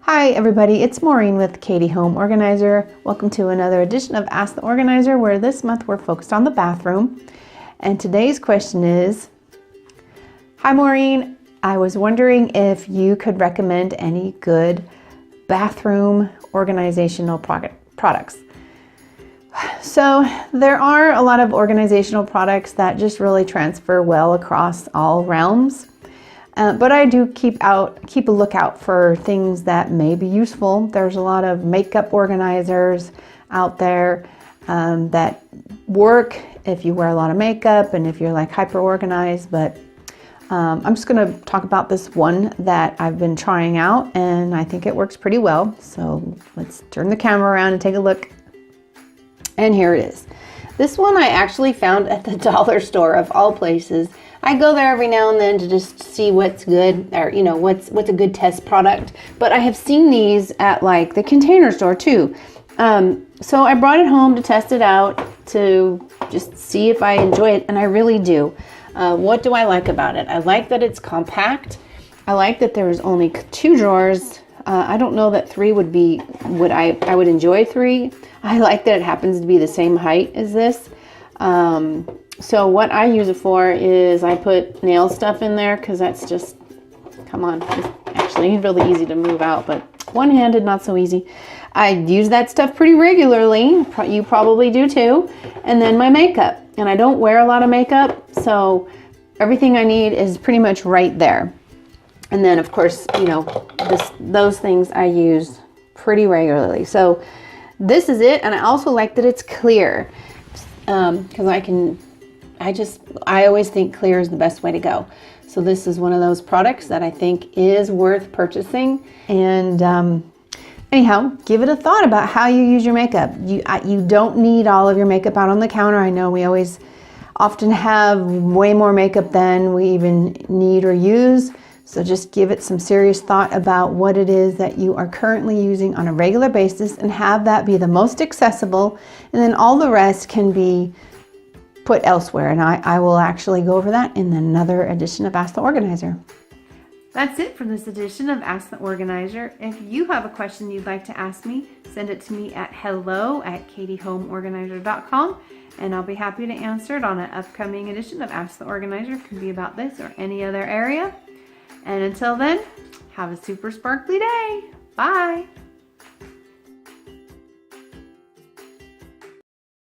Hi everybody, it's Maureen with Katie Home Organizer. Welcome to another edition of Ask the Organizer, where this month we're focused on the bathroom. And today's question is, hi Maureen, I was wondering if you could recommend any good bathroom organizational products. So there are a lot of organizational products that just really transfer well across all realms. But I do keep a lookout for things that may be useful. There's a lot of makeup organizers out there that work if you wear a lot of makeup and if you're like hyper organized. But I'm just going to talk about this one that I've been trying out, and I think it works pretty well. So let's turn the camera around and take a look. And here it is. This one I actually found at the dollar store of all places. I go there every now and then to just see what's good, or what's a good test product. But I have seen these at like the Container Store too. So I brought it home to test it out to just see if I enjoy it, and I really do. What do I like about it? I like that it's compact. I like that there's only 2 drawers. I don't know that 3 would be I would enjoy 3. I like that it happens to be the same height as this. So what I use it for is I put nail stuff in there, because that's just, come on, it's actually really easy to move out, but one-handed, not so easy. I use that stuff pretty regularly. You probably do too. And then my makeup. And I don't wear a lot of makeup, so everything I need is pretty much right there. And then, of course, those things I use pretty regularly. So this is it. And I also like that it's clear, because I always think clear is the best way to go. So this is one of those products that I think is worth purchasing. And anyhow, give it a thought about how you use your makeup. You don't need all of your makeup out on the counter. I know we often have way more makeup than we even need or use. So just give it some serious thought about what it is that you are currently using on a regular basis, and have that be the most accessible. And then all the rest can be put elsewhere. And I will actually go over that in another edition of Ask the Organizer. That's it for this edition of Ask the Organizer. If you have a question you'd like to ask me, send it to me at hello@katiehomeorganizer.com, and I'll be happy to answer it on an upcoming edition of Ask the Organizer. It can be about this or any other area. And until then, have a super sparkly day. Bye.